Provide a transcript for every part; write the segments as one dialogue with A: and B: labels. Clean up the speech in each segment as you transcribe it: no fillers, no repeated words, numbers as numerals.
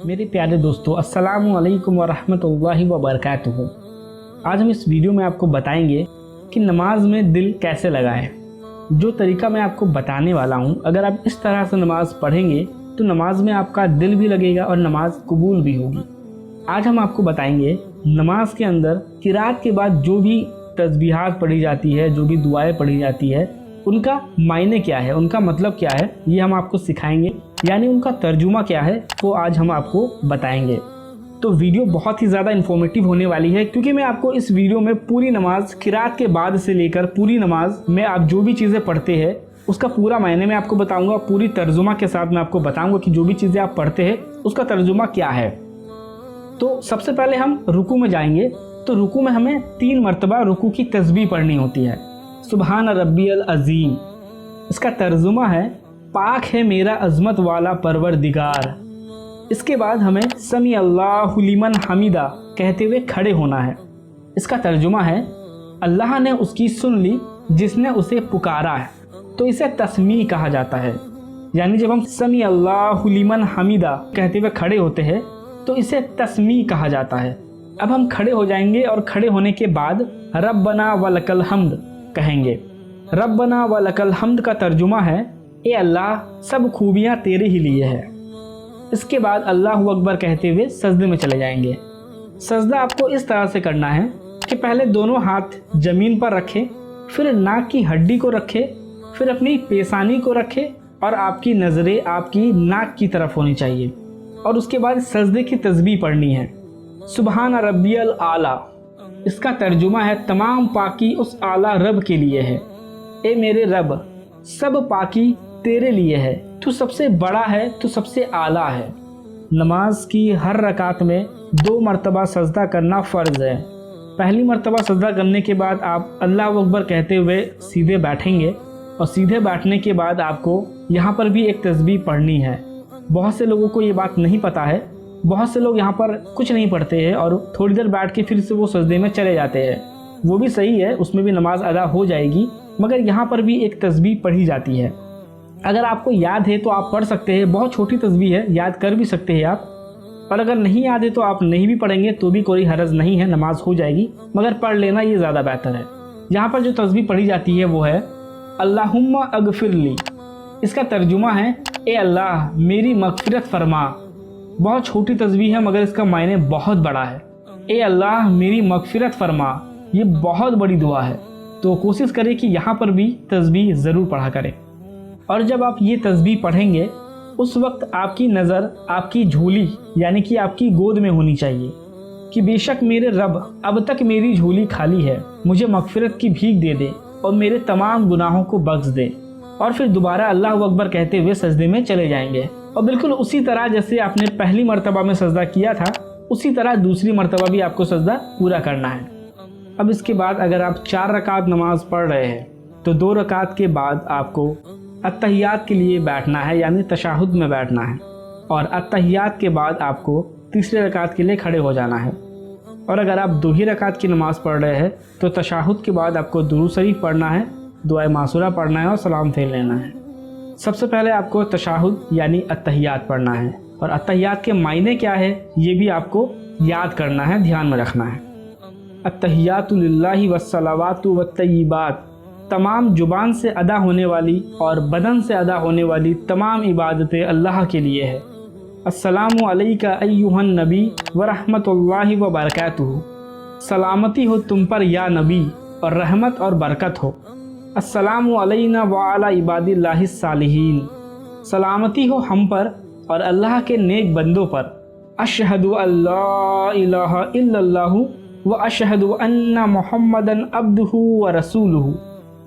A: मेरे प्यारे दोस्तों, अस्सलामु अलैकुम वरहमतुल्लाहि वबरकातुहू। आज हम इस वीडियो में आपको बताएंगे कि नमाज में दिल कैसे लगाएं। जो तरीका मैं आपको बताने वाला हूँ, अगर आप इस तरह से नमाज पढ़ेंगे तो नमाज में आपका दिल भी लगेगा और नमाज कबूल भी होगी। आज हम आपको बताएंगे नमाज के अंदर किरात के बाद जो भी तस्बीहात पढ़ी जाती है, जो भी दुआएं पढ़ी जाती है, उनका मायने क्या है, उनका मतलब क्या है, ये हम आपको सिखाएंगे। यानी उनका तर्जुमा क्या है वो आज हम आपको बताएंगे। तो वीडियो बहुत ही ज़्यादा इन्फॉर्मेटिव होने वाली है, क्योंकि मैं आपको इस वीडियो में पूरी नमाज किरात के बाद से लेकर पूरी नमाज में आप जो भी चीज़ें पढ़ते हैं उसका पूरा मायने मैं आपको बताऊंगा। पूरी तर्जुमा के साथ मैं आपको बताऊंगा कि जो भी चीज़ें आप पढ़ते हैं उसका तर्जुमा क्या है। तो सबसे पहले हम रुकू में जाएंगे। तो रुकू में हमें 3 मरतबा रुकू की तस्बीह पढ़नी होती है। सुबहान रब्बियल अज़ीम, इसका तर्जुमा है पाक है मेरा अज़मत वाला परवरदिगार। इसके बाद हमें समी अल्लाहु लिमन हमीदा कहते हुए खड़े होना है। इसका तर्जुमा है अल्लाह ने उसकी सुन ली जिसने उसे पुकारा है। तो इसे तस्मी कहा जाता है। यानी जब हम समी अल्लाहु लिमन हमीदा कहते हुए खड़े होते हैं तो इसे तस्मी कहा जाता है। अब हम खड़े हो जाएंगे और खड़े होने के बाद रब्बना वलकल हम्द कहेंगे। रब्बना वलकल हम्द का तर्जुमा है ए अल्लाह, सब खूबियाँ तेरे ही लिए है। इसके बाद अल्लाहु अकबर कहते हुए सजदे में चले जाएंगे। सजदा आपको इस तरह से करना है कि पहले दोनों हाथ ज़मीन पर रखें, फिर नाक की हड्डी को रखें, फिर अपनी पेशानी को रखें और आपकी नज़रें आपकी नाक की तरफ होनी चाहिए। और उसके बाद सजदे की तस्बीह पढ़नी है। सुबहान रब्बियल आला, इसका तर्जुमा है तमाम पाकी उस आला रब के लिए है। ए मेरे रब, सब पाकी तेरे लिए है, तू सबसे बड़ा है, तू सबसे आला है। नमाज की हर रकात में 2 मरतबा सजदा करना फ़र्ज़ है। पहली मरतबा सजदा करने के बाद आप अल्लाह अकबर कहते हुए सीधे बैठेंगे और सीधे बैठने के बाद आपको यहाँ पर भी एक तस्बीह पढ़नी है। बहुत से लोगों को ये बात नहीं पता है। बहुत से लोग यहाँ पर कुछ नहीं पढ़ते हैं और थोड़ी देर बैठ के फिर से वो सजदे में चले जाते हैं। वो भी सही है, उसमें भी नमाज अदा हो जाएगी, मगर यहाँ पर भी एक तस्बीह पढ़ी जाती है। अगर आपको याद है तो आप पढ़ सकते हैं। बहुत छोटी तस्बीह है, याद कर भी सकते हैं आप। और अगर नहीं याद है तो आप नहीं भी पढ़ेंगे तो भी कोई हरज नहीं है, नमाज हो जाएगी, मगर पढ़ लेना ये ज़्यादा बेहतर है। यहाँ पर जो तस्बीह पढ़ी जाती है वो है अल्लाहुम्मा अगफिरली। इसका तर्जुमा है ए अल्लाह मेरी मगफिरत फरमा। बहुत छोटी तस्बीह है मगर इसका मायने बहुत बड़ा है। ए अल्लाह मेरी मगफिरत फरमा, ये बहुत बड़ी दुआ है। तो कोशिश करें कि यहाँ पर भी तस्बीह ज़रूर पढ़ा करें। और जब आप ये तस्बीह पढ़ेंगे उस वक्त आपकी नज़र आपकी झोली यानी कि आपकी गोद में होनी चाहिए कि बेशक मेरे रब, अब तक मेरी झोली खाली है, मुझे मगफिरत की भीख दे दे और मेरे तमाम गुनाहों को बख्श दे। और फिर दोबारा अल्लाह अकबर कहते हुए सजदे में चले जाएंगे। और बिल्कुल उसी तरह जैसे आपने पहली मरतबा में सजदा किया था, उसी तरह दूसरी मरतबा भी आपको सजदा पूरा करना है। अब इसके बाद अगर आप 4 रकात नमाज पढ़ रहे हैं तो 2 रकात के बाद आपको अत्तहियात के लिए बैठना है, यानी तशाहुद में बैठना है। और अत्तहियात के बाद आपको तीसरे रकात के लिए खड़े हो जाना है। और अगर आप 2 ही रकात की नमाज़ पढ़ रहे हैं तो तशाहुद के बाद आपको दुरूद शरीफ पढ़ना है, दुआ मासूरा पढ़ना है और सलाम फेर लेना है। सबसे पहले आपको तशाहुद यानी अत्तहियात पढ़ना है। और अत्तहियात के मायने क्या है ये भी आपको याद करना है, ध्यान में रखना है। अत्तहियातु लिल्लाहि वस्सलावातु वत्तय्यिबात, तमाम जुबान से अदा होने वाली और बदन से अदा होने वाली तमाम इबादतें अल्लाह के लिए है। अस्सलामु अलैका अय्युहन नबी व रहमतुल्लाहि व बरकातुहू, सलामती हो तुम पर या नबी और रहमत और बरकत हो। अस्सलामु अलैना व अला इबादिल्लाहिस सालिहीन, सलामती हो हम पर और अल्लाह के नेक बंदों पर। अशहदु अल्ला इलाहा इल्लल्लाहु व अशहदु अन्ना मुहम्मदन अब्दुहु व रसूलुहु,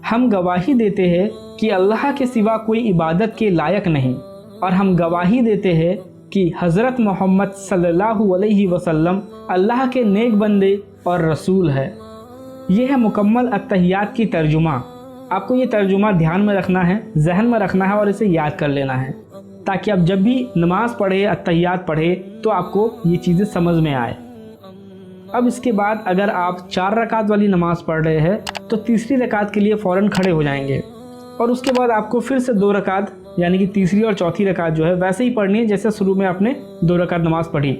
A: हम गवाही देते हैं कि अल्लाह के सिवा कोई इबादत के लायक नहीं, और हम गवाही देते हैं कि हज़रत मोहम्मद सल्लल्लाहु अलैहि वसल्लम अल्लाह के नेक बंदे और रसूल है। यह है मुकम्मल अत्तहियात की तर्जुमा। आपको ये तर्जुमा ध्यान में रखना है, जहन में रखना है और इसे याद कर लेना है, ताकि आप जब भी नमाज़ पढ़े, अत्तहियात पढ़े तो आपको ये चीज़ें समझ में आए। अब इसके बाद अगर आप 4 रकात वाली नमाज़ पढ़ रहे हैं तो तीसरी रकात के लिए फ़ौरन खड़े हो जाएंगे और उसके बाद आपको फिर से 2 रकात यानी कि तीसरी और चौथी रकात जो है वैसे ही पढ़नी है जैसे शुरू में आपने 2 रकात नमाज पढ़ी।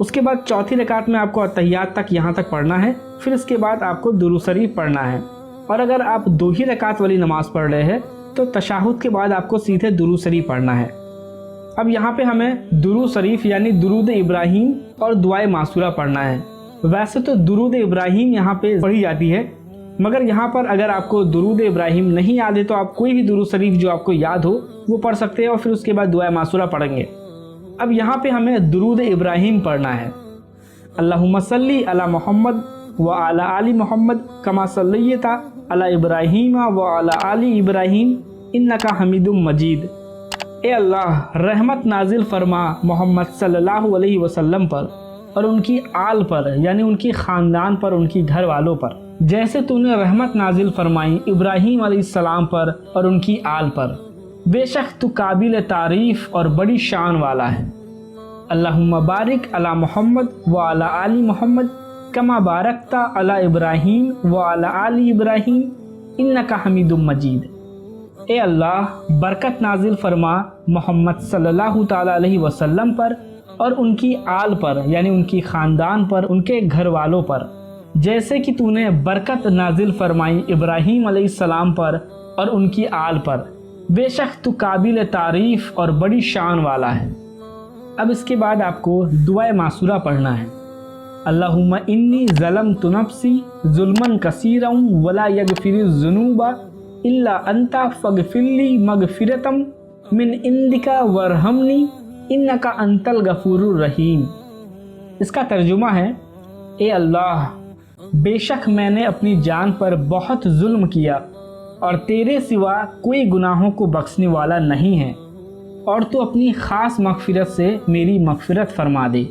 A: उसके बाद चौथी रकात में आपको अत्तहियात तक यहाँ तक पढ़ना है, फिर इसके बाद आपको दुरूद शरीफ पढ़ना है। और अगर आप 2 ही रकात वाली नमाज पढ़ रहे हैं तो तशहुद के बाद आपको सीधे दुरूद शरीफ पढ़ना है। अब यहाँ पे हमें दुरूद शरीफ यानी दुरूद इब्राहीम और दुआए मासूरा पढ़ना है। वैसे तो दुरूद इब्राहीम यहाँ पे पढ़ी जाती है, मगर यहाँ पर अगर आपको दुरूद इब्राहीम नहीं याद है तो आप कोई भी दुरूद शरीफ जो आपको याद हो वो पढ़ सकते हैं और फिर उसके बाद दुआए मासूरा पढ़ेंगे। अब यहाँ पे हमें दुरूद इब्राहीम पढ़ना है। अल्लाहुम्मा सल्ली अला मोहम्मद व अला आली मोहम्मद कमा सल्लैता अला इब्राहीम व अला आली इब्राहीम इन्नका हमीदुम मजीद। ए अल्लाह, रहमत नाजिल फरमा मोहम्मद सल्लल्लाहु अलैहि वसल्लम पर और उनकी आल पर यानी उनकी ख़ानदान पर, उनकी घर वालों पर, जैसे तूने रहमत नाजिल फरमाई इब्राहीम अलैहिस्सलाम पर और उनकी आल पर। बेशक तू काबिल तारीफ़ और बड़ी शान वाला है। अल्लाहुम्मा बारिक अला मोहम्मद व अला आली मोहम्मद कमा बारकता अला इब्राहीम व अला आली इब्राहीम इन्नका हमीदुम मजीद। ए अल्लाह, बरकत नाजिल फरमा मोहम्मद सल्लल्लाहु ताला अलैहि वसल्लम पर और उनकी आल पर यानी उनकी ख़ानदान पर, उनके घर वालों पर, जैसे कि तूने बरकत नाजिल फरमाई इब्राहीम अलैहिस्सलाम पर और उनकी आल पर। बेशक तू काबिल तारीफ़ और बड़ी शान वाला है। अब इसके बाद आपको दुआए मासूरा पढ़ना है। अल्लाहुम्मा इन्नी ज़लमतु नफ्सी ज़ुल्मन कसीरन वला यगफिरुज़्ज़ुनूबा इल्ला अंता फ़ग़फ़िरली मग़फ़िरतम मिन इंदिका वरहमनी इन्नका अंतल गफ़ूरुर रहीम। इसका तर्जुमा है, ए अल्लाह, बेशक मैंने अपनी जान पर बहुत जुल्म किया और तेरे सिवा कोई गुनाहों को बख्शने वाला नहीं है, और तू अपनी ख़ास मग़फ़िरत से मेरी मग़फ़िरत फरमा दे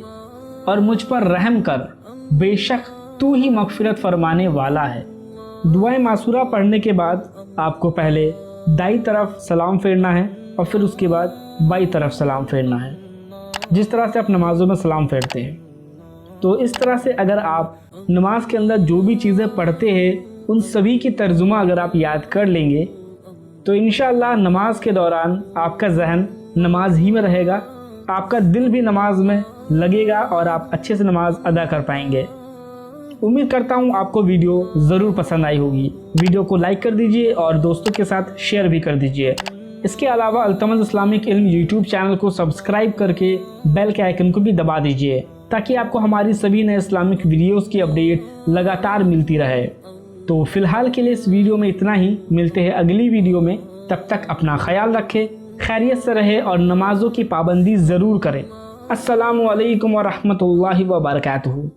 A: और मुझ पर रहम कर। बेशक तू ही मग़फ़िरत फरमाने वाला है। दुआए मासूरा पढ़ने के बाद आपको पहले दाई तरफ सलाम फेरना है और फिर उसके बाद बाई तरफ सलाम फेरना है, जिस तरह से आप नमाज़ों में सलाम फेरते हैं। तो इस तरह से अगर आप नमाज के अंदर जो भी चीज़ें पढ़ते हैं उन सभी की तर्जुमा अगर आप याद कर लेंगे तो इंशाअल्लाह नमाज के दौरान आपका जहन नमाज ही में रहेगा, आपका दिल भी नमाज में लगेगा और आप अच्छे से नमाज अदा कर पाएंगे। उम्मीद करता हूँ आपको वीडियो ज़रूर पसंद आई होगी। वीडियो को लाइक कर दीजिए और दोस्तों के साथ शेयर भी कर दीजिए। इसके अलावा अल्तमज़ इस्लामिक इल्म यूट्यूब चैनल को सब्सक्राइब करके बेल के आइकन को भी दबा दीजिए ताकि आपको हमारी सभी नए इस्लामिक वीडियोस की अपडेट लगातार मिलती रहे। तो फ़िलहाल के लिए इस वीडियो में इतना ही। मिलते हैं अगली वीडियो में, तब तक अपना ख्याल रखें, खैरियत से रहे और नमाज़ों की पाबंदी ज़रूर करें। अस्सलामु अलैकुम व रहमतुल्लाहि व बरकातुहू।